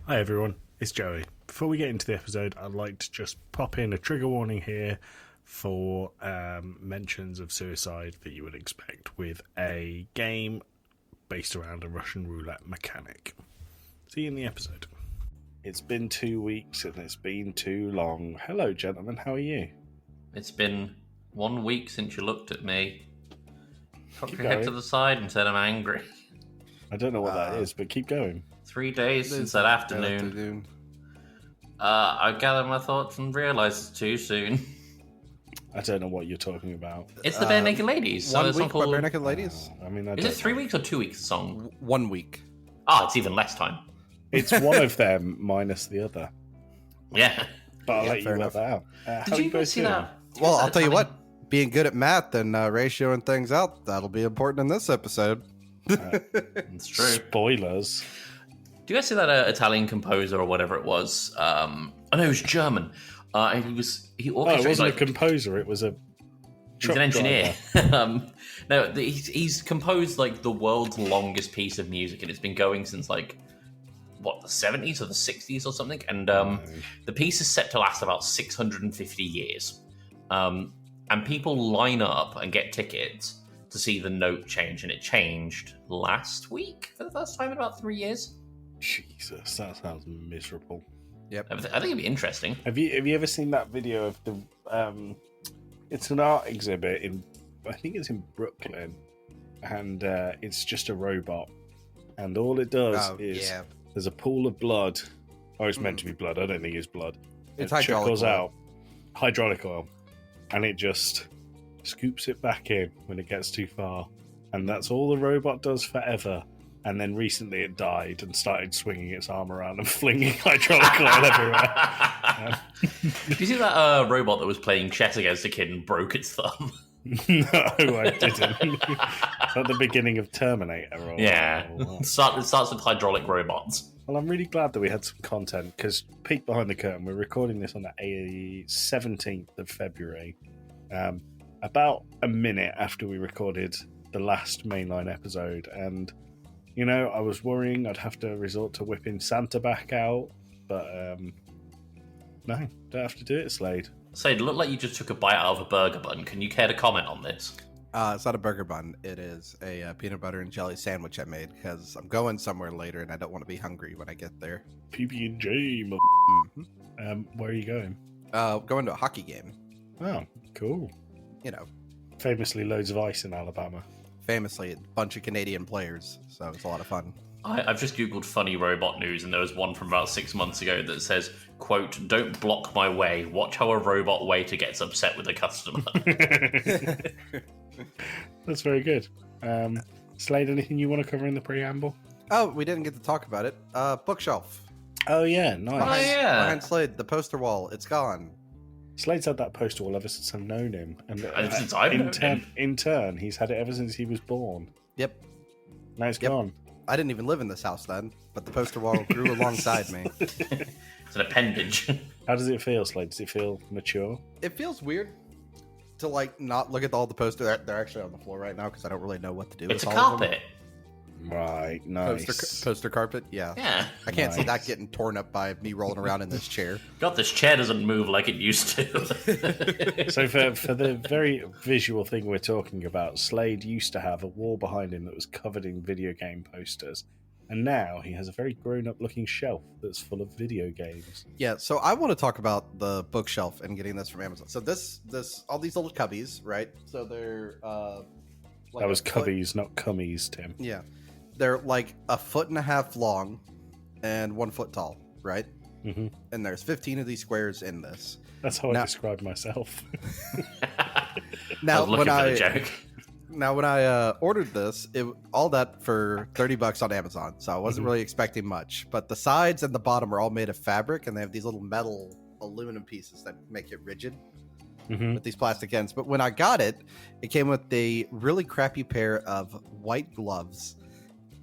Hi everyone, it's Joey. Before we get into the episode, I'd like to just pop in a trigger warning here for mentions of suicide that you would expect with a game based around a Russian roulette mechanic. See you in the episode. It's been 2 weeks and it's been too long. Hello gentlemen, how are you? It's been 1 week since you looked at me. Cocked Keep your head going. to the side and said I'm angry. I don't know what that is, but keep going. 3 days since that afternoon. I gathered my thoughts and realised it's too soon. I don't know what you're talking about. It's the Bare Naked Ladies. So 1 it's not week by called... Bare Naked Ladies? Is it 3 weeks or 2 weeks, the song? 1 week. Ah, it's even less time. It's one of them minus the other. Yeah. But I'll Yeah, let you fair work that out. Did you guys see that? Well, I'll tell you what. Being good at math and ratioing things out, that'll be important in this episode. It's true. Spoilers. Do you guys see that Italian composer or whatever it was? No, it was German. And he orchestrated. Oh, it wasn't a composer, it was a He's an engineer. No, he's composed like the world's longest piece of music, and it's been going since like the 70s or the 60s or something. And the piece is set to last about 650 years. And people line up and get tickets to see the note change, and it changed last week for the first time in about 3 years. Jesus, that sounds miserable. Yep. I think it'd be interesting. Have you ever seen that video of the? It's an art exhibit I think it's in Brooklyn, and it's just a robot, and all it does is there's a pool of blood, or it's meant to be blood. I don't think it's blood. It's it hydraulic trickles oil. out, hydraulic oil, and it just scoops it back in when it gets too far, and that's all the robot does forever. And then recently it died and started swinging its arm around and flinging hydraulic oil everywhere. Did you see that robot that was playing chess against a kid and broke its thumb? No, I didn't. It's at the beginning of Terminator. Yeah. It starts with hydraulic robots. Well, I'm really glad that we had some content, because peek behind the curtain, we're recording this on the 17th of February, about a minute after we recorded the last mainline episode, and you know, I was worrying I'd have to resort to whipping Santa back out, but no, don't have to do it, Slade. Slade, it looked like you just took a bite out of a burger bun. Can you care to comment on this? It's not a burger bun. It is a peanut butter and jelly sandwich I made because I'm going somewhere later and I don't want to be hungry when I get there. PB&J, Mm-hmm. where are you going? Going to a hockey game. Oh, cool. You know, Famously loads of ice in Alabama. famously a bunch of Canadian players, so it's a lot of fun. I've just googled funny robot news, and there was one from about 6 months ago that says, quote, "Don't block my way. Watch how a robot waiter gets upset with a customer." That's very good. Slade, anything you want to cover in the preamble? Oh, we didn't get to talk about it. Bookshelf. Oh yeah, nice. Oh, yeah. Behind Slade, the poster wall, it's gone. Slade's had that poster wall ever since I've known him, and Ever since I've known him. in turn, he's had it ever since he was born. Yep. Now it's Yep. gone. I didn't even live in this house then, but the poster wall grew alongside me. It's an appendage. How does it feel, Slade? Does it feel mature? It feels weird to like not look at all the posters. They're actually on the floor right now because I don't really know what to do It's a with all of them. carpet. Right, nice. Poster carpet, yeah. Yeah. I can't see that Nice. getting torn up by me rolling around in this chair. God, this chair doesn't move like it used to. So for the very visual thing we're talking about, Slade used to have a wall behind him that was covered in video game posters, and now he has a very grown-up looking shelf that's full of video games. Yeah, so I want to talk about the bookshelf and getting this from Amazon. So this all these little cubbies, right? So they're like That was a foot- cubbies, not cummies, Tim. Yeah. They're like 1.5 feet long and 1 foot tall, right? hmm And there's 15 of these squares in this. That's how I Now- describe myself. I Now, was looking for the joke. when I ordered this, all that for $30 on Amazon. So I wasn't really expecting much. But the sides and the bottom are all made of fabric, and they have these little metal aluminum pieces that make it rigid hmm with these plastic ends. But when I got it, it came with a really crappy pair of white gloves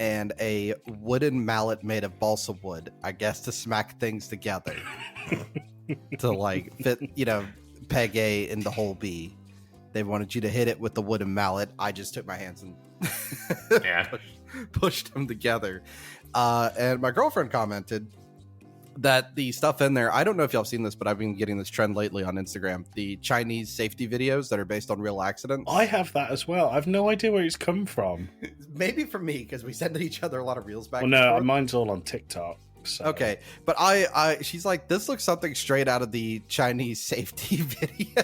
and a wooden mallet made of balsa wood, I guess, to smack things together to like fit, peg A into hole B. They wanted you to hit it with the wooden mallet. I just took my hands and Yeah. pushed them together. And my girlfriend commented, that the stuff in there, I don't know if y'all have seen this, but I've been getting this trend lately on Instagram. The Chinese safety videos that are based on real accidents. I have that as well. I've no idea where it's come from. Maybe from me, because we send each other a lot of reels back. Well, no, mine's all on TikTok. So. Okay, but she's like, this looks something straight out of the Chinese safety video.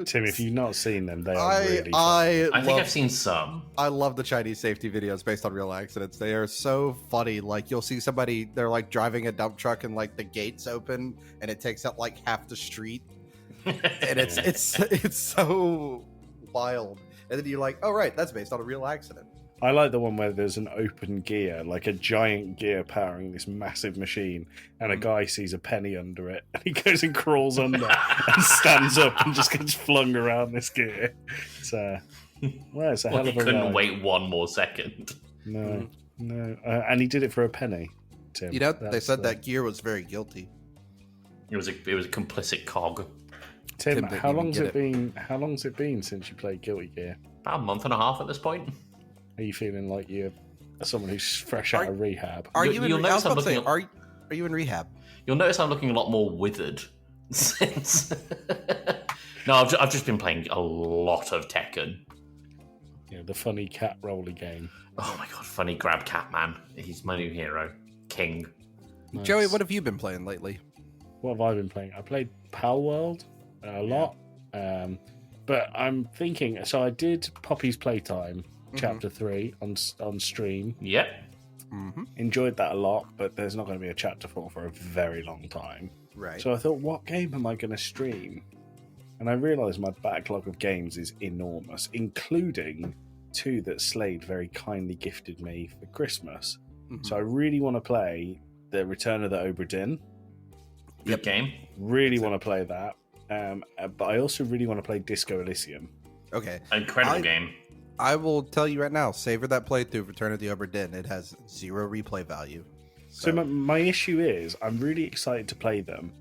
Tim, if you've not seen them, they are really fun. I think I've seen some. I love the Chinese safety videos based on real accidents. They are so funny. Like, you'll see somebody, they're like driving a dump truck and like the gates open and it takes up like half the street. And it's so wild. And then you're like, oh right, that's based on a real accident. I like the one where there's an open gear, like a giant gear powering this massive machine, and a guy sees a penny under it, and he goes and crawls under and stands up and just gets flung around this gear. It's a hell of a He couldn't ride. wait one more second. No. And he did it for a penny, Tim. You know, they said that gear was very guilty. It was a complicit cog. Tim, didn't how even long's get it been? How long's it been since you played Guilty Gear? About a month and a half at this point. Are you feeling like you're someone who's fresh out of rehab? Are You'll you in notice I'm say, looking are you in rehab? You'll notice I'm looking a lot more withered since. No, I've just been playing a lot of Tekken. Yeah, the funny cat roller game. Oh my god, funny grab cat man. He's my new hero. King. Nice. Joey, what have you been playing lately? What have I been playing? I played Pal World a lot, but I'm thinking. So I did Poppy's Playtime Chapter 3 on stream. Yep. Mm-hmm. Enjoyed that a lot, but there's not going to be a Chapter 4 for a very long time. Right. So I thought, what game am I going to stream? And I realised my backlog of games is enormous, including 2 that Slade very kindly gifted me for Christmas. Mm-hmm. So I really want to play The Return of the Obra Dinn. Good game. Really want to play that. But I also really want to play Disco Elysium. Okay. Incredible game. I will tell you right now, savor that playthrough, Return of the Obra Dinn. It has 0 replay value. So my issue is, I'm really excited to play them.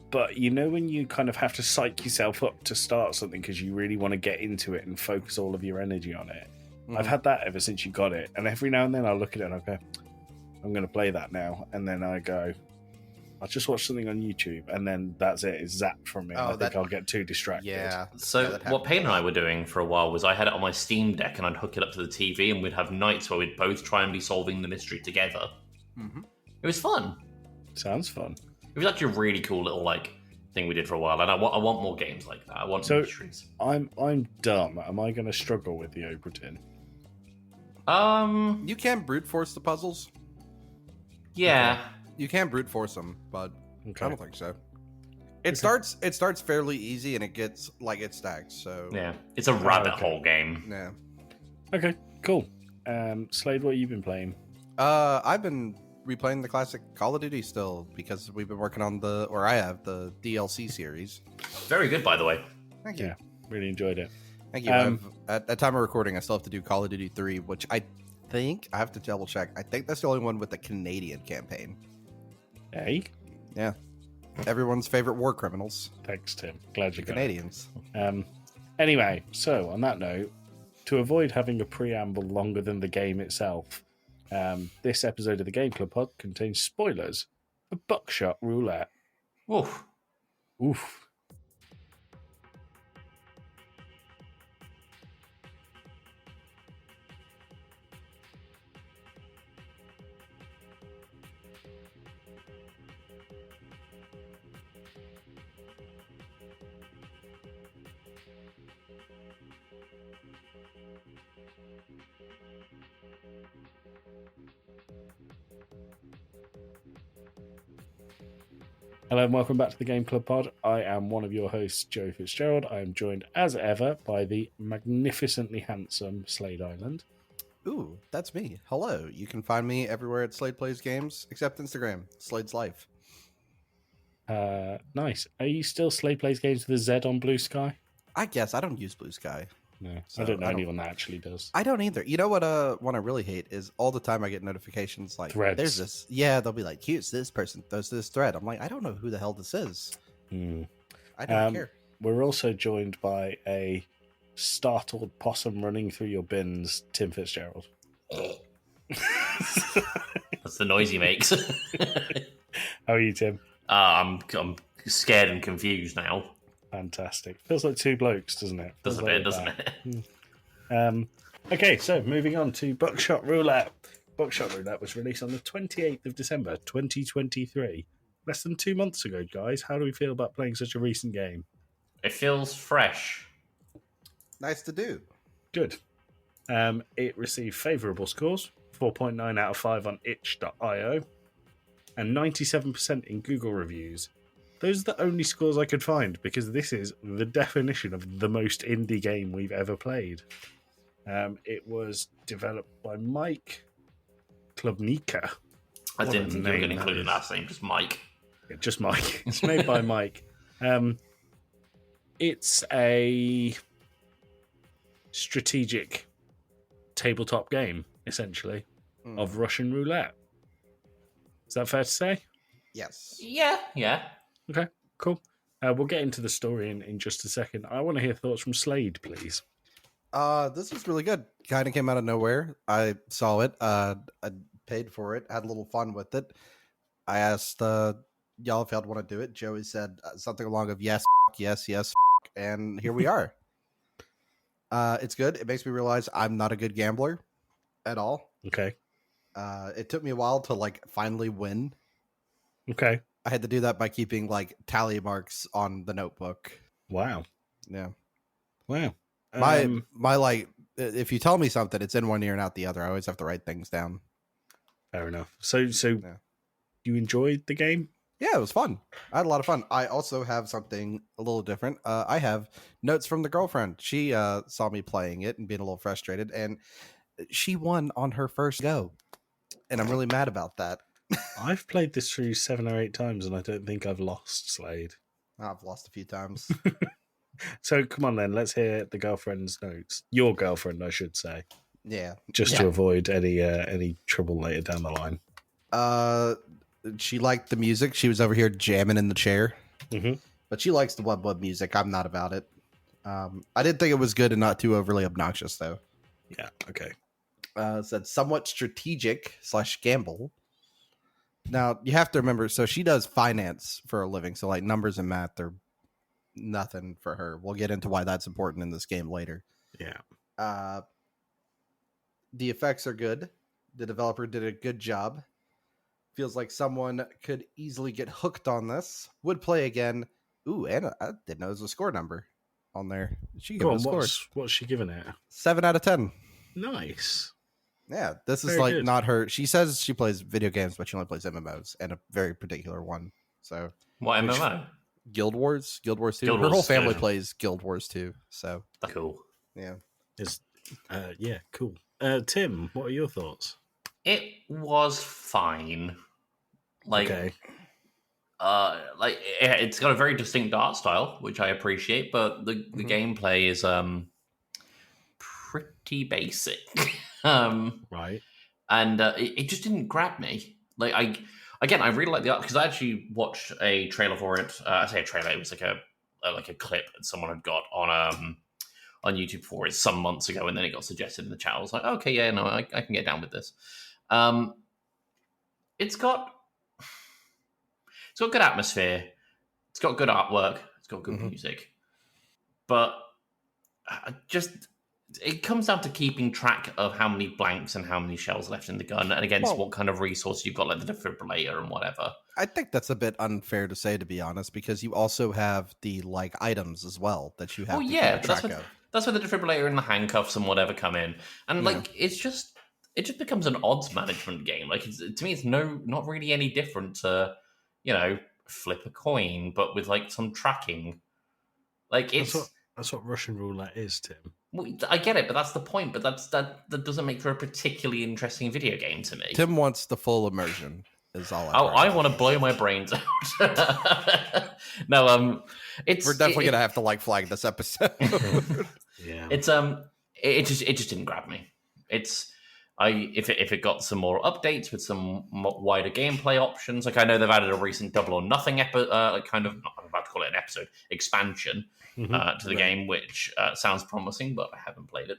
But you know when you kind of have to psych yourself up to start something because you really want to get into it and focus all of your energy on it? I've had that ever since you got it. And every now and then I look at it and I go, I'm going to play that now. And then I go, I'll just watch something on YouTube, and then that's it. It's zapped from me. Oh, I think I'll get too distracted. Yeah. So what Payne and I were doing for a while was I had it on my Steam Deck and I'd hook it up to the TV and we'd have nights where we'd both try and be solving the mystery together. Mm-hmm. It was fun. Sounds fun. It was actually a really cool little thing we did for a while, and I want more games like that. I want mysteries. I'm dumb. Am I going to struggle with the Obra Dinn? You can brute force the puzzles. Yeah. You can brute force them, but Okay. I don't think so. It starts fairly easy and it gets it stacks. So Yeah. It's a rabbit hole game. yeah. Okay, cool. Slade, what have you been playing? I've been replaying the classic Call of Duty still because we've been working on I have the DLC series. Very good, by the way. Thank you. Yeah, really enjoyed it. Thank you. At time of recording, I still have to do Call of Duty 3, which I think I have to double check. I think that's the only one with the Canadian campaign. Hey, Yeah. Everyone's favorite war criminals. thanks, Tim. Glad you The got it. Canadians. Anyway, so on that note, to avoid having a preamble longer than the game itself, this episode of the Game Club Pod contains spoilers for Buckshot Roulette. Oof. Oof. Hello and welcome back to the Game Club Pod. I am one of your hosts, Joe Fitzgerald. I am joined, as ever, by the magnificently handsome Slade Island. Ooh, that's me. Hello. You can find me everywhere at Slade Plays Games, except Instagram. Slade's Life. Nice. Are you still Slade Plays Games with a Z on Blue Sky? I guess I don't use Blue Sky. No, So, I don't know I don't- anyone that actually does. I don't either. You know what? One I really hate is all the time I get notifications like, Threads. "There's this." Yeah, they'll be like, "Here's this person. There's this thread." I'm like, I don't know who the hell this is. Hmm. I don't care. We're also joined by a startled possum running through your bins, Tim Fitzgerald. That's the noise he makes. How are you, Tim? I'm scared and confused now. Fantastic. Feels like two blokes, doesn't it? Does a bit, doesn't it? Okay, so moving on to Buckshot Roulette. Buckshot Roulette was released on the 28th of December, 2023. Less than 2 months ago, guys. How do we feel about playing such a recent game? It feels fresh. Nice to do. Good. It received favourable scores, 4.9 out of 5 on itch.io, and 97% in Google reviews. Those are the only scores I could find, because this is the definition of the most indie game we've ever played. It was developed by Mike Klubnica. I didn't think you were going to include the last name, just Mike. Yeah, just Mike. It's made by Mike. It's a strategic tabletop game, essentially, of Russian roulette. Is that fair to say? Yes. Yeah. Okay, cool. We'll get into the story in just a second. I want to hear thoughts from Slade, please. This was really good. Kind of came out of nowhere. I saw it. I paid for it. Had a little fun with it. I asked y'all if y'all want to do it. Joey said something along of yes, yes, and here we are. It's good. It makes me realize I'm not a good gambler at all. Okay. It took me a while to finally win. Okay. I had to do that by keeping tally marks on the notebook. Wow. Yeah. Wow. My if you tell me something, it's in one ear and out the other. I always have to write things down. Fair enough. So Yeah. You enjoyed the game? Yeah, it was fun. I had a lot of fun. I also have something a little different. I have notes from the girlfriend. She saw me playing it and being a little frustrated, and she won on her first go. And I'm really mad about that. I've played this through 7 or 8 times, and I don't think I've lost, Slade. I've lost a few times. So come on then, let's hear the girlfriend's notes. Your girlfriend, I should say. Yeah. Just to avoid any trouble later down the line. She liked the music. She was over here jamming in the chair. Mm-hmm. But she likes the wub music. I'm not about it. I did think it was good and not too overly obnoxious, though. Yeah, okay. Said somewhat strategic / gamble. Now, you have to remember, so she does finance for a living. So, numbers and math are nothing for her. We'll get into why that's important in this game later. Yeah. The effects are good. The developer did a good job. Feels like someone could easily get hooked on this. Would play again. Ooh, and I didn't know there was a score number on there. She gave it a score. What's she giving it? 7 out of 10. Nice. Yeah, this is Very good. not her. She says she plays video games, but she only plays MMOs, and a very particular one. So What MMO? Guild Wars 2. Guild Her Wars whole family 2. plays Guild Wars 2. So Cool. yeah. Yeah, cool. Tim, what are your thoughts? It was fine. Okay. It's got a very distinct art style, which I appreciate, but the gameplay is pretty basic. Right. And it just didn't grab me. I really like the art because I actually watched a trailer for it. I say a trailer; it was like a clip that someone had got on YouTube for it some months ago, and then it got suggested in the chat. I was like, okay, yeah, no, I can get down with this. It's got good atmosphere. It's got good artwork. It's got good music. But it comes down to keeping track of how many blanks and how many shells left in the gun, and against what kind of resources you've got, like the defibrillator and whatever. I think that's a bit unfair to say, to be honest, because you also have the items as well that you have to keep track of. That's where the defibrillator and the handcuffs and whatever come in, and it just becomes an odds management game. To me, it's not really any different to flip a coin, but with some tracking. That's what Russian roulette is, Tim. Well, I get it, but that's the point. But that doesn't make for a particularly interesting video game to me. Tim wants the full immersion. Is all. I want to blow my brains out. No, we're definitely gonna have to flag this episode. Yeah, it's it just didn't grab me. If it got some more updates with some wider gameplay options, I know they've added a recent Double or Nothing I'm about to call it an episode expansion to the game, which sounds promising, but I haven't played it.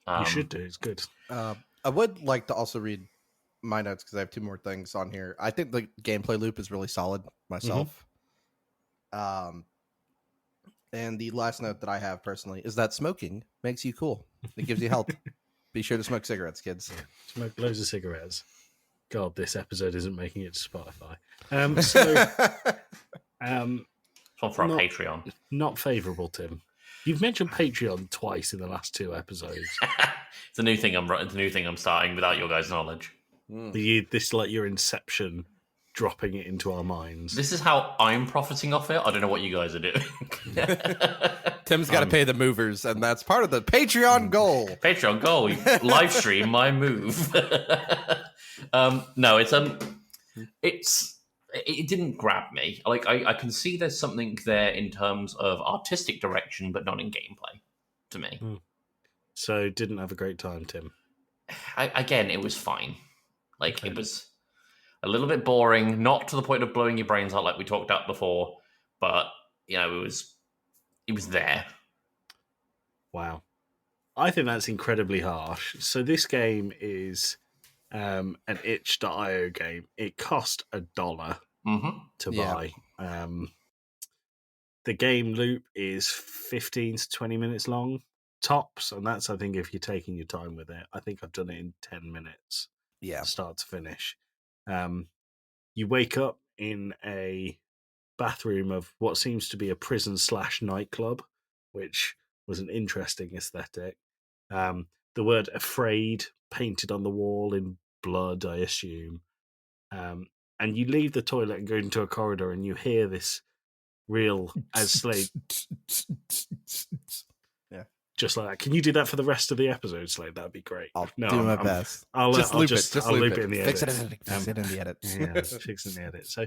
You should do. It's good. I would like to also read my notes because I have two more things on here. I think the gameplay loop is really solid myself. And the last note that I have personally is that smoking makes you cool. It gives you health. Be sure to smoke cigarettes, kids. Smoke loads of cigarettes. God, this episode isn't making it to Spotify. It's one for our Patreon. Not favourable, Tim. You've mentioned Patreon twice in the last 2 episodes. It's a new thing I'm starting without your guys' knowledge. This is like your Inception, dropping it into our minds. This is how I'm profiting off it. I don't know what you guys are doing. Tim's got to pay the movers, and that's part of the Patreon goal. Patreon goal, live stream my move. No, it didn't grab me. Like I can see there's something there in terms of artistic direction, but not in gameplay. To me, so didn't have a great time, Tim. Again, it was fine. Like okay. It was a little bit boring, not to the point of blowing your brains out like we talked about before, but it was there. Wow. I think that's incredibly harsh. So this game is an itch.io game. It cost $1 to buy. The game loop is 15 to 20 minutes long, tops, and that's, I think, if you're taking your time with it. I think I've done it in 10 minutes. Yeah. Start to finish. You wake up in a bathroom of what seems to be a prison/nightclub, which was an interesting aesthetic. The word afraid painted on the wall in blood, I assume. And you leave the toilet and go into a corridor and you hear this real as Slade. Yeah. Just like that. Can you do that for the rest of the episode, Slade? That'd be great. I'll do my best. I'll loop it in the edit. Fix it in the edit. Yeah, fix it in the edit. So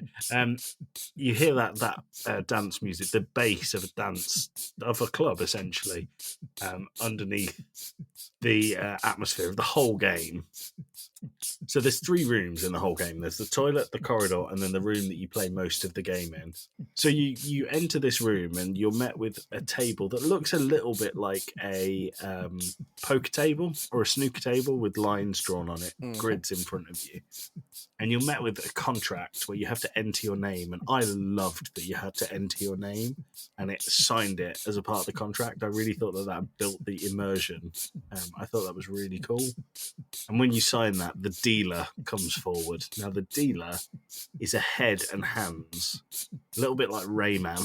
you hear that dance music, the bass of a dance, of a club, essentially, underneath the atmosphere of the whole game. So there's 3 rooms in the whole game. There's the toilet, the corridor, and then the room that you play most of the game in. So you enter this room and you're met with a table that looks a little bit like a poker table or a snooker table with lines drawn on it, grids in front of you. And you're met with a contract where you have to enter your name. And I loved that you had to enter your name and it signed it as a part of the contract. I really thought that built the immersion. I thought that was really cool. And when you sign that, the dealer comes forward. Now, the dealer is a head and hands, a little bit like Rayman.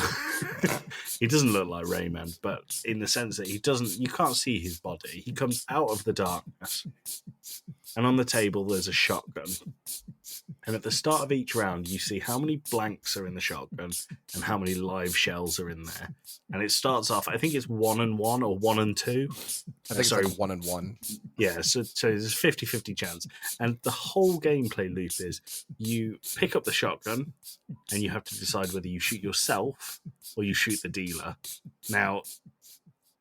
He doesn't look like Rayman, but in the sense that you can't see his body. He comes out of the darkness. And on the table, there's a shotgun. And at the start of each round, you see how many blanks are in the shotgun and how many live shells are in there. And it starts off, I think it's 1 and 1 or 1 and 2. I think it's like 1 and 1. Yeah, so there's a 50-50 chance. And the whole gameplay loop is you pick up the shotgun and you have to decide whether you shoot yourself or you shoot the dealer. Now,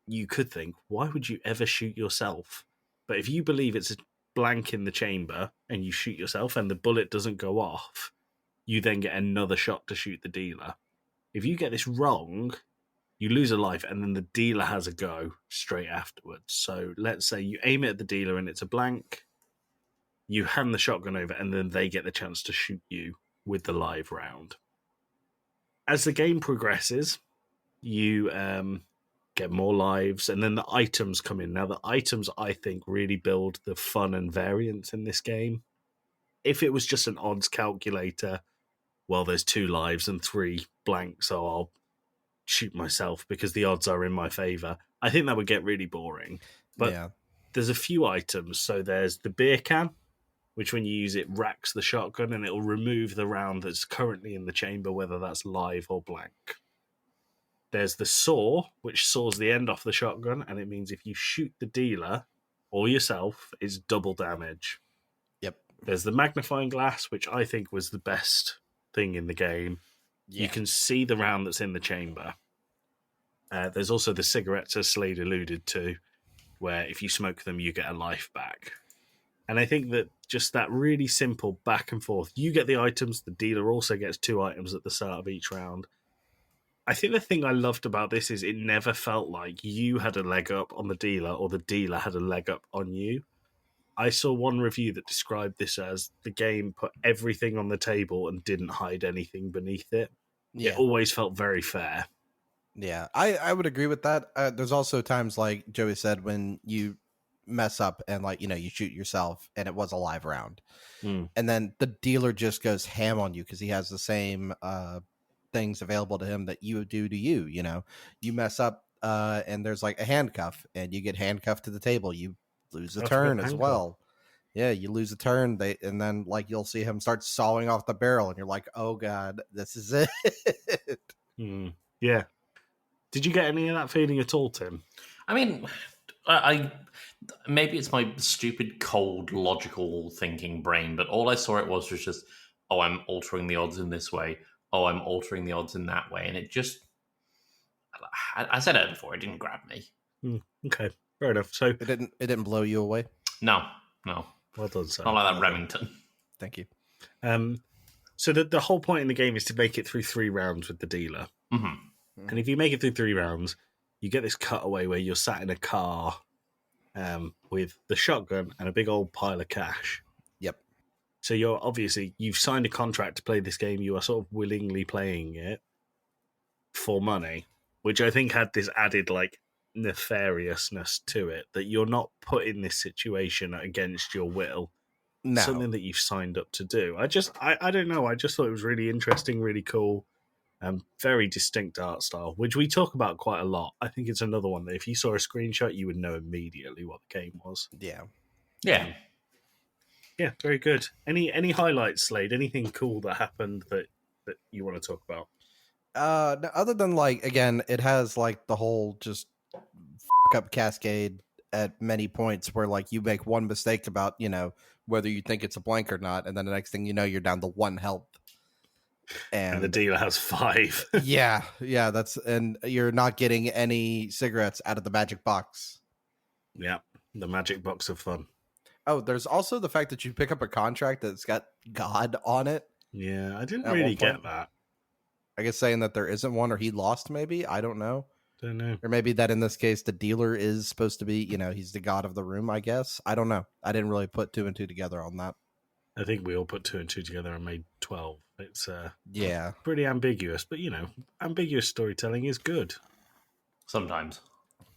you could think, why would you ever shoot yourself? But if you believe it's a blank in the chamber and you shoot yourself and the bullet doesn't go off, you then get another shot to shoot the dealer. If you get this wrong, you lose a life and then the dealer has a go straight afterwards. So let's say you aim it at the dealer and it's a blank, you hand the shotgun over and then they get the chance to shoot you with the live round. As the game progresses, you get more lives, and then the items come in. Now, the items, I think, really build the fun and variance in this game. If it was just an odds calculator, well, there's 2 lives and 3 blanks, so I'll shoot myself because the odds are in my favour. I think that would get really boring. But there's a few items. So there's the beer can, which when you use it, racks the shotgun, and it'll remove the round that's currently in the chamber, whether that's live or blank. There's the saw, which saws the end off the shotgun, and it means if you shoot the dealer or yourself, it's double damage. Yep. There's the magnifying glass, which I think was the best thing in the game. Yeah. You can see the round that's in the chamber. There's also the cigarettes, as Slade alluded to, where if you smoke them, you get a life back. And I think that just that really simple back and forth, you get the items, the dealer also gets 2 items at the start of each round. I think the thing I loved about this is it never felt like you had a leg up on the dealer or the dealer had a leg up on you. I saw one review that described this as the game put everything on the table and didn't hide anything beneath it. Yeah. It always felt very fair. Yeah, I would agree with that. There's also times, like Joey said, when you mess up and, like, you shoot yourself and it was a live round. And then the dealer just goes ham on you because he has the same things available to him that you would do to you. You mess up and there's like a handcuff and you get handcuffed to the table. You lose a turn as well. Yeah, you lose a turn. And then, like, you'll see him start sawing off the barrel and you're like, oh God, this is it. Yeah. Did you get any of that feeling at all, Tim? I mean, I maybe it's my stupid, cold, logical thinking brain, but all I saw it was just, oh, I'm altering the odds in this way. Oh, I'm altering the odds in that way. And it just, I said it before, it didn't grab me. Okay, fair enough. So It didn't blow you away? No. Well done, sir. Not like that Remington. Thank you. So the whole point in the game is to make it through 3 rounds with the dealer. Mm-hmm. And if you make it through 3 rounds, you get this cutaway where you're sat in a car with the shotgun and a big old pile of cash. Yep. So you've signed a contract to play this game. You are sort of willingly playing it for money, which I think had this added, like, nefariousness to it, that you're not put in this situation against your will. No. Something that you've signed up to do. I don't know. I just thought it was really interesting, really cool. Very distinct art style, which we talk about quite a lot. I think it's another one that if you saw a screenshot, you would know immediately what the game was. Yeah. Yeah, very good. Any highlights, Slade? Anything cool that happened that you want to talk about? No, other than, like, again, it has, like, the whole just up cascade at many points where, like, you make one mistake about, whether you think it's a blank or not, and then the next thing you know, you're down to 1 health. And the dealer has 5. yeah, and you're not getting any cigarettes out of the magic box. Yeah, the magic box of fun. Oh, there's also the fact that you pick up a contract that's got God on it. Yeah, I didn't really get that. I guess saying that there isn't one, or he lost, maybe. I don't know. Don't know. Or maybe that in this case, the dealer is supposed to be, he's the god of the room, I guess. I don't know. I didn't really put 2 and 2 together on that. I think we all put 2 and 2 together and made 12. It's yeah, pretty ambiguous, but ambiguous storytelling is good. Sometimes.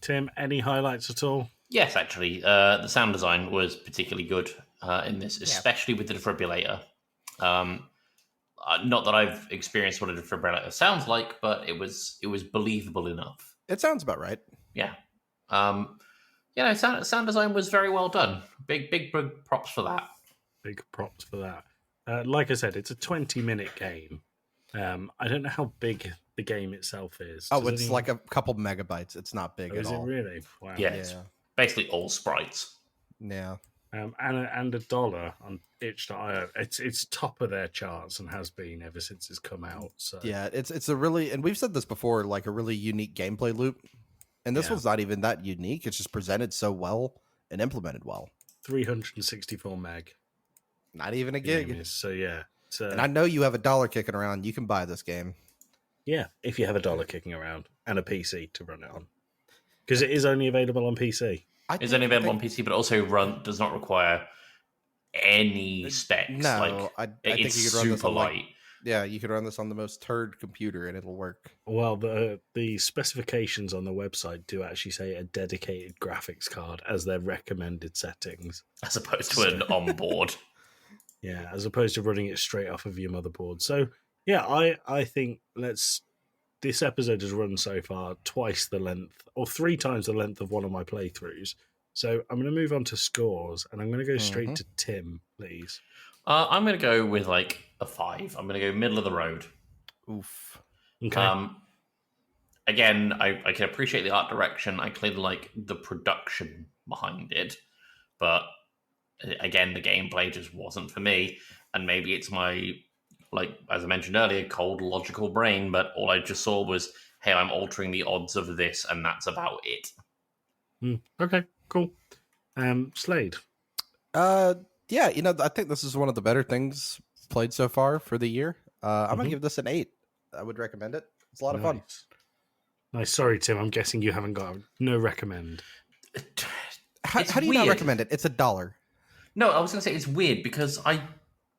Tim, any highlights at all? Yes, actually. The sound design was particularly good in this, especially with the defibrillator. Not that I've experienced what a defibrillator sounds like, but it was believable enough. It sounds about right. Yeah. Sound design was very well done. Big props for that. Big props for that. Like I said, it's a 20-minute game. I don't know how big the game itself is. It's like a couple megabytes. It's not big at all. Is it really? Wow. Yeah, it's basically all sprites. Yeah. And $1 on itch.io. It's top of their charts and has been ever since it's come out. So yeah, it's a really, and we've said this before, like a really unique gameplay loop. And this one's not even that unique. It's just presented so well and implemented well. 364 meg. Not even a gig. So yeah. And I know you have $1 kicking around. You can buy this game. Yeah, if you have $1 kicking around and a PC to run it on. Because it is only available on PC. It's only available on PC, but also does not require any specs. No, I think you could run this on light. You could run this on the most turd computer and it'll work. Well, the specifications on the website do actually say a dedicated graphics card as their recommended settings. As opposed to an onboard. Yeah, as opposed to running it straight off of your motherboard. So, yeah, I think this episode has run so far twice the length, or 3 times the length of one of my playthroughs. So I'm going to move on to scores, and I'm going to go straight to Tim, please. I'm going to go with like a 5. I'm going to go middle of the road. Oof. Okay. Again, I can appreciate the art direction. I clearly like the production behind it, but again, the gameplay just wasn't for me. And maybe it's my, like, as I mentioned earlier, cold, logical brain, but all I just saw was, hey, I'm altering the odds of this, and that's about it. Okay, cool. Slade? I think this is one of the better things played so far for the year. I'm going to give this an 8. I would recommend it. It's a lot of fun. Nice. Sorry, Tim, I'm guessing you haven't got no recommend. How do you not recommend it? It's $1. No, I was going to say it's weird because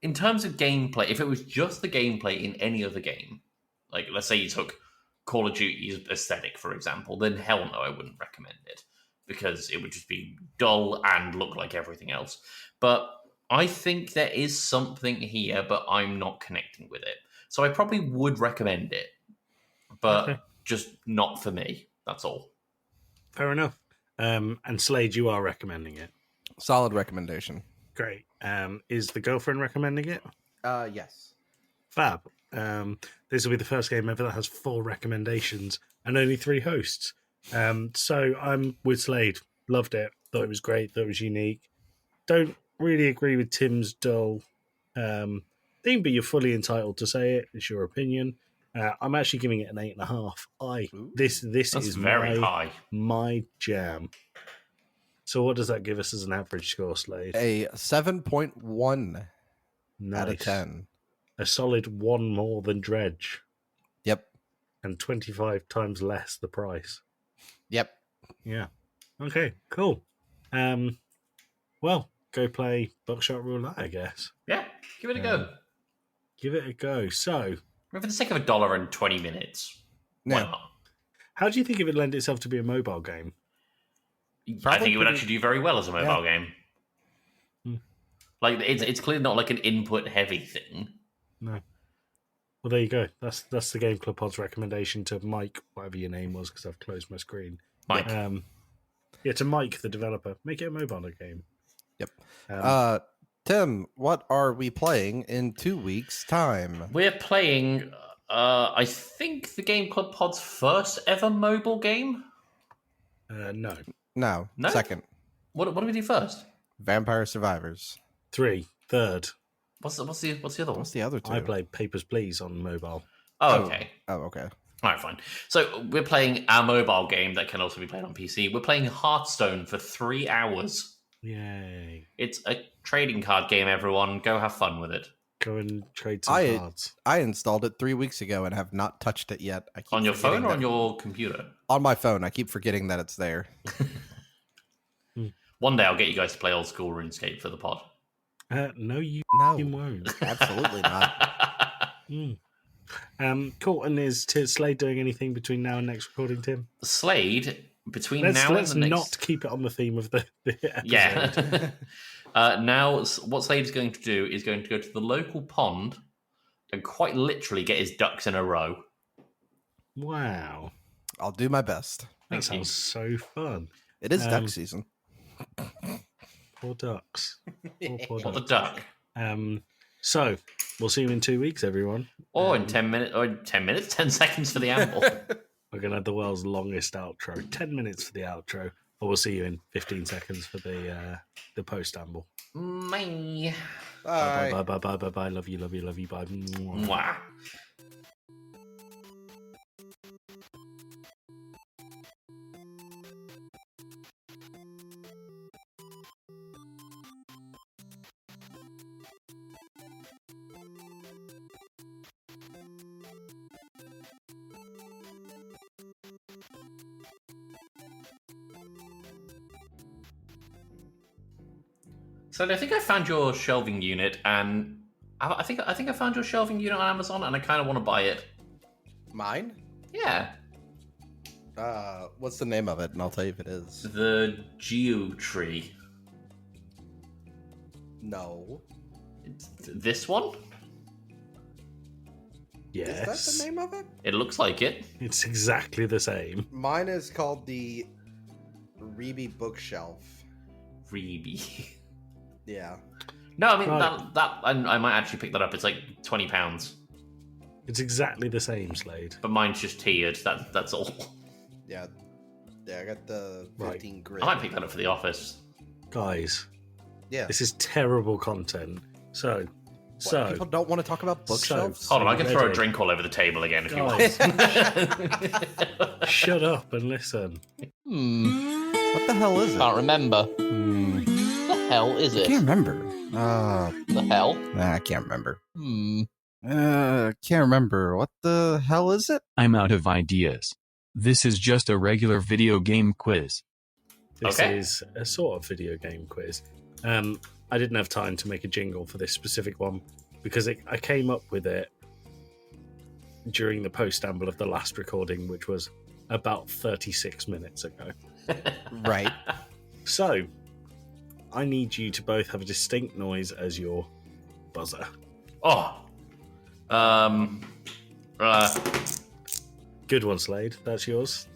in terms of gameplay, if it was just the gameplay in any other game, like let's say you took Call of Duty's aesthetic, for example, then hell no, I wouldn't recommend it because it would just be dull and look like everything else. But I think there is something here, but I'm not connecting with it. So I probably would recommend it, but just not for me. That's all. Fair enough. And Slade, you are recommending it. Solid recommendation. Great. Is the girlfriend recommending it? Yes. Fab. This will be the first game ever that has 4 recommendations and only 3 hosts. So I'm with Slade. Loved it. Thought it was great. Thought it was unique. Don't really agree with Tim's dull thing, but you're fully entitled to say it. It's your opinion. I'm actually giving it an 8.5. This That's is very high. My jam. So what does that give us as an average score, Slade? A 7.1 out of 10. A solid 1 more than Dredge. Yep. And 25 times less the price. Yep. Yeah. Okay, cool. Well, go play Buckshot Roulette, I guess. Yeah, give it a go. Give it a go. So, For the sake of $1.20, why not? How do you think it would lend itself to be a mobile game? I think it would actually do very well as a mobile game. Like it's clearly not like an input heavy thing. No. Well, there you go. That's the Game Club Pod's recommendation to Mike, whatever your name was, because I've closed my screen. Mike. To Mike, the developer. Make it a mobile game. Yep. Tim, what are we playing in 2 weeks' time? We're playing, I think, the Game Club Pod's first ever mobile game. No. No. Second. What do we do first? Vampire Survivors. 3. Third. What's the other one? What's the other 2? I played Papers, Please on mobile. Oh, okay. Oh, okay. All right, fine. So we're playing a mobile game that can also be played on PC. We're playing Hearthstone for 3 hours. Yay. It's a trading card game, everyone. Go have fun with it. Go and trade some cards. I installed it 3 weeks ago and have not touched it yet. I keep on your phone or on your computer? On my phone. I keep forgetting that it's there. One day I'll get you guys to play old school RuneScape for the pod. No, you won't. Absolutely not. Cool. And is Slade doing anything between now and next recording, Tim? Slade, between let's and the next... not keep it on the theme of the episode. Yeah. Now, what Slade is going to do is going to go to the local pond and quite literally get his ducks in a row. Wow. I'll do my best. That sounds so fun. It is duck season. Poor ducks. Poor What the ducks. duck? So, we'll see you in 2 weeks, everyone. Or in 10 minutes, or 10 minutes, 10 seconds for the animal. We're going to have the world's longest outro. 10 minutes for the outro. Or we'll see you in 15 seconds for the post-amble. Bye. Bye. Bye. Love you. Bye. Mwah. So I think I found your shelving unit, and I think I found your shelving unit on Amazon, and I kind of want to buy it. Mine? Yeah. What's the name of it? And I'll tell you if it is. The Geotree. No. It's this one? Yes. Is that the name of it? It looks like it. It's exactly the same. Mine is called the Reeby Bookshelf. Reeby. Yeah. No, I mean, Right. that I might actually pick that up. It's like £20. It's exactly the same, Slade. But mine's just tiered. That's all. Yeah. I got the 15 grid. I might pick that up for the office. Guys, Yeah. this is terrible content. So People don't want to talk about bookshelves? Hold on, I can throw a Ready. drink all over the table again if you Guys, want. shut up and listen. What the hell is it? Can't remember. The hell is I it? can't remember. The hell? I can't remember. Can't remember. What the hell is it? I'm out of ideas. This is just a regular video game quiz. This Okay. is a sort of video game quiz. I didn't have time to make a jingle for this specific one because I came up with it during the post-amble of the last recording, which was about 36 minutes ago. Right. So, I need you to both have a distinct noise as your buzzer. Oh. Good one, Slade. That's yours.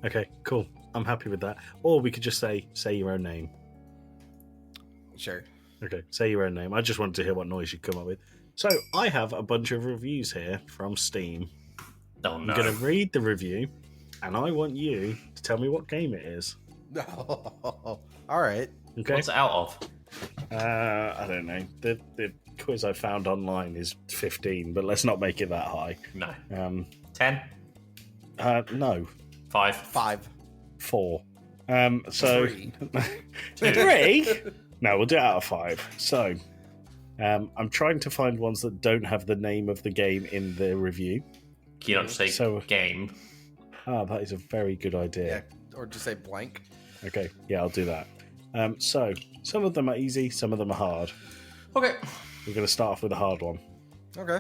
Okay, cool. I'm happy with that. Or we could just say your own name. Sure. Okay, say your own name. I just wanted to hear what noise you'd come up with. So, I have a bunch of reviews here from Steam. Oh, I'm no. going to read the review, and I want you to tell me what game it is. All right. Okay? What's it out of? I don't know. The quiz I found online is 15, but let's not make it that high. No. 10? 10? No. 5? 5. 4. So 3. 3? No, we'll do it out of 5. So, I'm trying to find ones that don't have the name of the game in the review. Can you not just say game? Ah, that is a very good idea. Yeah, or just say blank. Okay, yeah, I'll do that. So, some of them are easy, some of them are hard. Okay. We're going to start off with a hard one. Okay.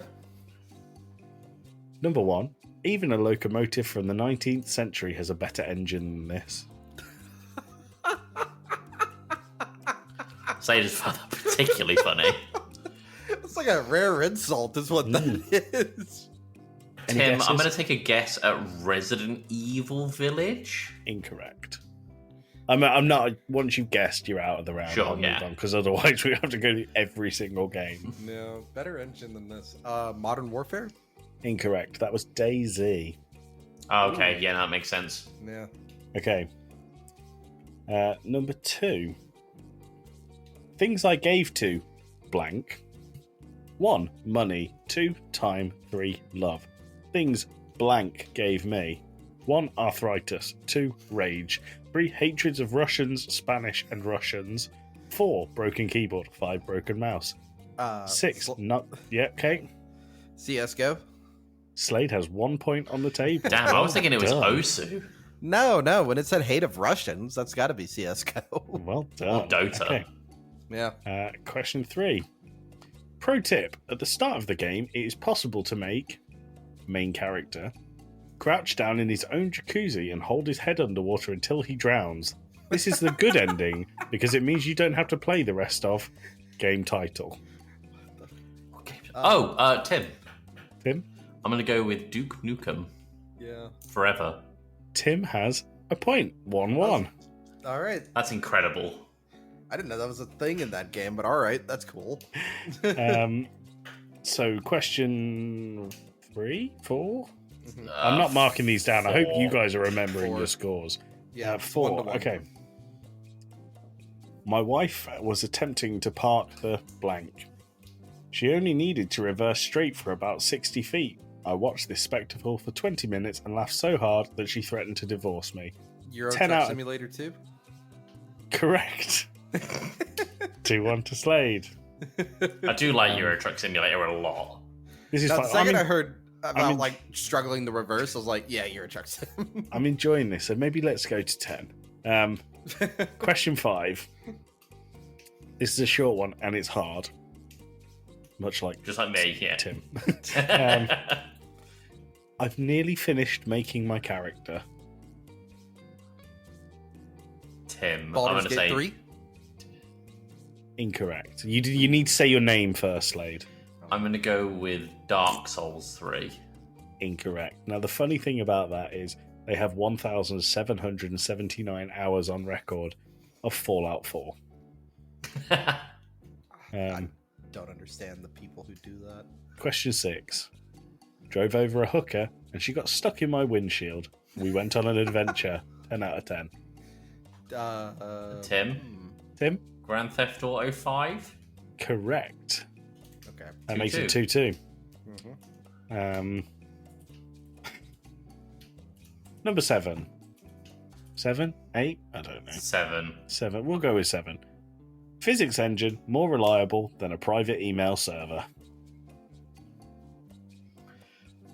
Number 1. Even a locomotive from the 19th century has a better engine than this. Slade just found that particularly funny. It's like a rare insult, is what that is. Any Tim, guesses? I'm going to take a guess at Resident Evil Village. Incorrect. I'm not. Once you've guessed, you're out of the round. Sure, I'll yeah. move on, because otherwise we have to go through every single game. No, better engine than this. Modern Warfare? Incorrect. That was DayZ. Oh, okay, yeah, that makes sense. Yeah. Okay. Number 2. Things I gave to blank. 1. Money. 2. Time. 3. Love. Things blank gave me. 1. Arthritis. 2. Rage. 3. Hatreds of Russians, Spanish, and Russians. 4. Broken keyboard. 5. Broken mouse. 6. Yeah, okay. CSGO? Slade has 1 point on the table. Damn, I was thinking it was Done. Osu. No, when it said hate of Russians, that's got to be CSGO. Well done. Or Dota. Okay. Yeah. Question 3. Pro tip. At the start of the game, it is possible to make main character crouch down in his own jacuzzi and hold his head underwater until he drowns. This is the good ending because it means you don't have to play the rest of game title. Tim. Tim? I'm going to go with Duke Nukem Yeah. Forever. Tim has a point. 1-1. All right. That's incredible. I didn't know that was a thing in that game, but all right, that's cool. So question 3? 4? Mm-hmm. I'm not marking these down. I hope 4. you guys are remembering 4. your scores. Yeah, 4. 1-1. Okay. My wife was attempting to park the blank. She only needed to reverse straight for about 60 feet. I watched this spectacle for 20 minutes and laughed so hard that she threatened to divorce me. Euro 10 Truck out of- Simulator 2? Correct. 2-1 to Slade. I do like Euro Truck Simulator a lot. This is Now, the fun. second I heard about mean- like struggling the reverse, I was like, yeah, Euro Truck Sim. I'm enjoying this, so maybe let's go to 10. Question 5. This is a short one and it's hard. Much like Just like me, yeah. Tim. I've nearly finished making my character. Tim, I'm Baldur's going to Gate say 3? Incorrect. You need to say your name first, Slade. I'm going to go with Dark Souls 3. Incorrect. Now, the funny thing about that is they have 1,779 hours on record of Fallout 4. I don't understand the people who do that. Question 6. Drove over a hooker and she got stuck in my windshield. We went on an adventure. 10 out of 10. Tim, Tim? Grand Theft Auto 5? Correct. Okay. That makes it 2-2. 2-2. Number 7. 7? 8? I don't know. 7. 7. We'll go with 7. Physics engine more reliable than a private email server.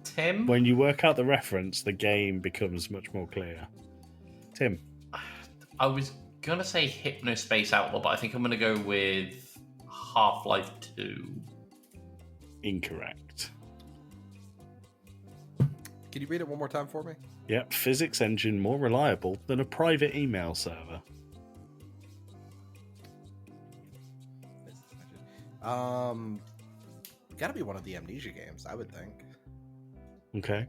Tim? When you work out the reference, the game becomes much more clear. Tim. I was gonna say Hypnospace Outlaw, but I think I'm gonna go with Half-Life 2. Incorrect. Can you read it one more time for me? Yep, physics engine more reliable than a private email server. Gotta be one of the Amnesia games, I would think. Okay,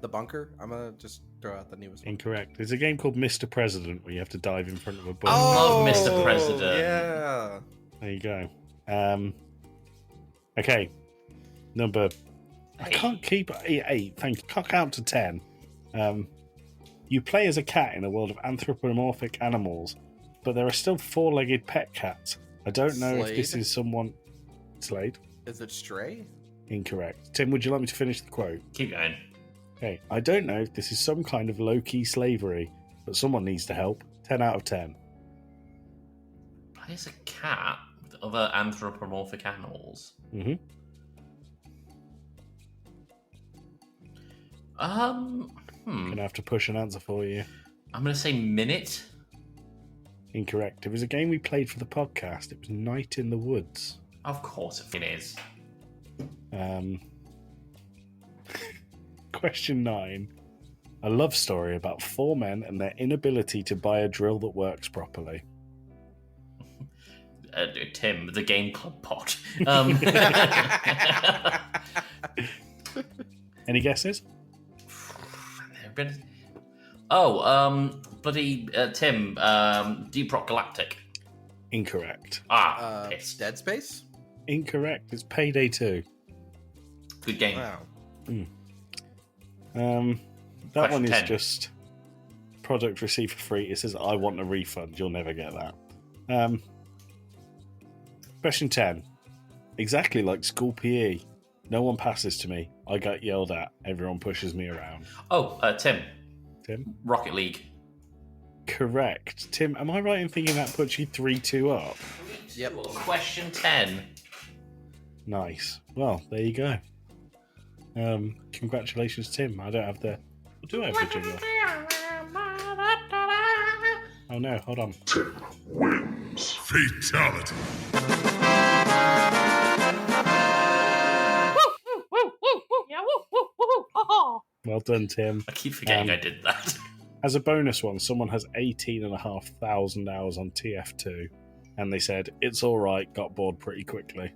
The Bunker. I'm gonna just throw out the newest one. incorrect. There's a game called Mr. President where you have to dive in front of a book. love Mr. President. Yeah. There you go. Okay, number. I can't keep 8. Thank you. Can't count to 10. You play as a cat in a world of anthropomorphic animals, but there are still 4-legged pet cats. I don't know if this Slade? is someone. Slade? Is it Stray? Incorrect. Tim, would you like me to finish the quote? Keep going. Okay. I don't know if this is some kind of low-key slavery, but someone needs to help. 10 out of 10. Plays a cat with other anthropomorphic animals. Mm-hmm. Gonna have to push an answer for you. I'm gonna say Minute. Incorrect. It was a game we played for the podcast. It was Night in the Woods. Of course it is. Question 9. A love story about 4 men and their inability to buy a drill that works properly. Tim, the Game Club pod. Any guesses? Bloody Tim, Deep Rock Galactic. Incorrect. Pissed. Dead Space? Incorrect. It's Payday 2. Good game. Wow. That Question one is 10. just product received for free. It says, I want a refund. You'll never get that. Question 10. Exactly like school PE. No one passes to me. I get yelled at. Everyone pushes me around. Tim, Tim? Rocket League. Correct. Tim, am I right in thinking that puts you 3-2 up? Yep. Question 10. Nice. Well, there you go. Congratulations, Tim. I don't have the... I do have the jingle. Oh no, hold on. Fatality. Well done, Tim. I keep forgetting I did that. As a bonus one, someone has 18,500 hours on TF2, and they said, it's alright, got bored pretty quickly.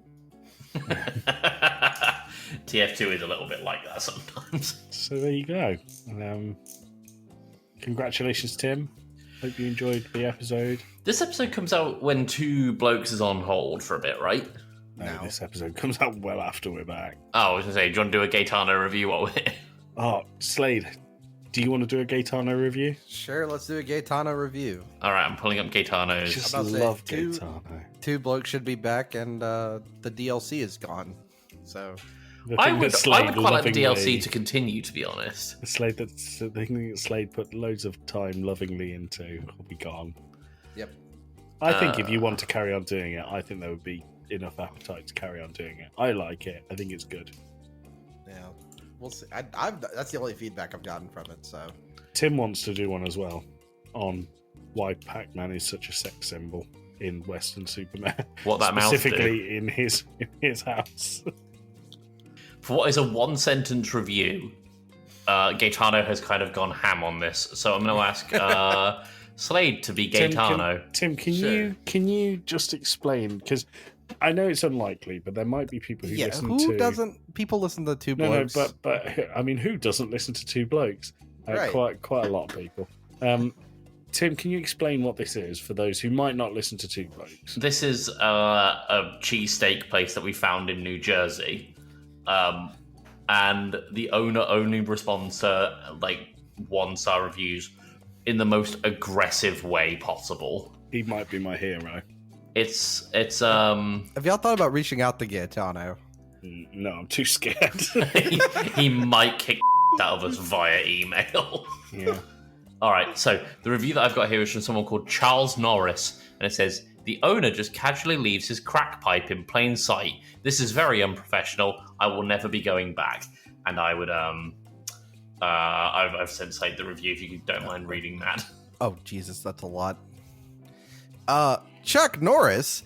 TF2 is a little bit like that sometimes. So there you go. Congratulations, Tim. Hope you enjoyed the episode. This episode comes out when Two Blokes is on hold for a bit, right? No, this episode comes out well after we're back. Oh, I was going to say, do you want to do a Gaetano review while we're here? Oh, Slade, do you want to do a Gaetano review? Sure, let's do a Gaetano review. All right, I'm pulling up Gaetano's. Just about to say, love two- Gaetano. Two Blokes should be back, and the DLC is gone. So I would quite like the lovingly- DLC to continue, to be honest. The Slade the thing that Slade put loads of time lovingly into will be gone. Yep. I think if you want to carry on doing it, I think there would be enough appetite to carry on doing it. I like it. I think it's good. yeah, we'll see. That's the only feedback I've gotten from it. So Tim wants to do one as well on why Pac-Man is such a sex symbol in Western Superman. What that mouse do. specifically in his house. For what is a one-sentence review, Gaetano has kind of gone ham on this. So I'm going to ask Slade to be Gaetano. Tim, can you just explain? Because I know it's unlikely, but there might be people who listen to. who doesn't? People listen to Two Blokes. No, but I mean, who doesn't listen to Two Blokes? Right. Quite a lot of people. Tim, can you explain what this is for those who might not listen to Two Blokes? This is a cheesesteak place that we found in New Jersey. And the owner only responds to like 1-star reviews in the most aggressive way possible. He might be my hero. It's Have y'all thought about reaching out to Gaetano? No, I'm too scared. he might kick out of us via email. Yeah. All right, so the review that I've got here is from someone called Charles Norris, and it says, the owner just casually leaves his crack pipe in plain sight. This is very unprofessional. I will never be going back. And I would, I've sent Slade the review if you don't mind reading that. Oh Jesus, that's a lot. Chuck Norris,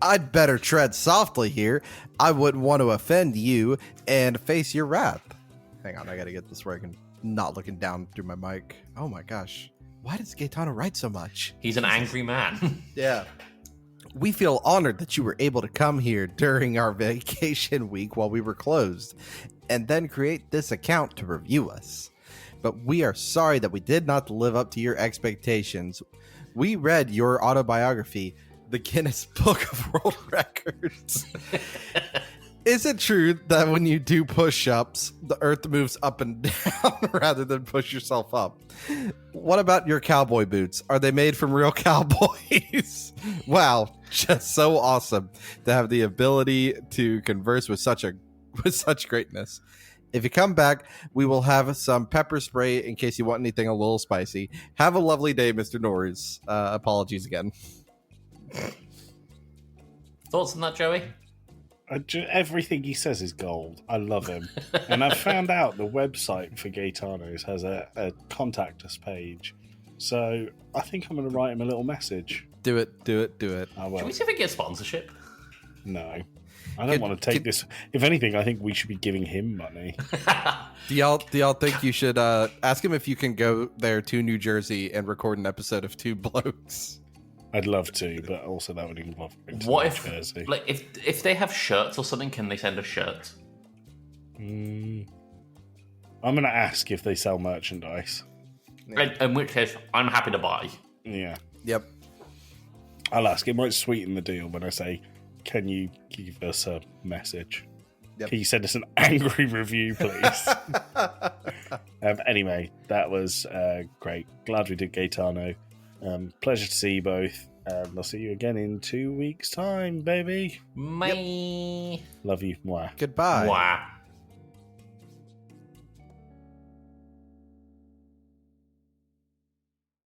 I'd better tread softly here. I wouldn't want to offend you and face your wrath. Hang on, I gotta get this where I can not looking down through my mic. Oh my gosh. Why does Gaetano write so much? He's an angry man. Yeah. We feel honored that you were able to come here during our vacation week while we were closed, and then create this account to review us. But we are sorry that we did not live up to your expectations. We read your autobiography, The Guinness Book of World Records. Is it true that when you do push-ups, the earth moves up and down rather than push yourself up? What about your cowboy boots? Are they made from real cowboys? Wow, just so awesome to have the ability to converse with such greatness. If you come back, we will have some pepper spray in case you want anything a little spicy. Have a lovely day, Mr. Norris. Apologies again. Thoughts on that, Joey? Everything he says is gold. I love him. And I've found out the website for Gaetano's has a contact us page. So I think I'm going to write him a little message. Do it. I will. Can we see if we get sponsorship? No. I don't want to take this. If anything, I think we should be giving him money. Do y'all think you should ask him if you can go there to New Jersey and record an episode of Two Blokes? I'd love to, but also that would involve going to What New if, Jersey. like, if they have shirts or something, can they send us shirts? I'm going to ask if they sell merchandise. Yeah. In which case, I'm happy to buy. Yeah. Yep. I'll ask. It might sweeten the deal when I say, can you give us a message? Yep. Can you send us an angry review, please? Anyway, that was great. Glad we did Gaetano. Pleasure to see you both. I'll see you again in 2 weeks' time, baby. Bye. Love you. Mwah. Goodbye. Wow.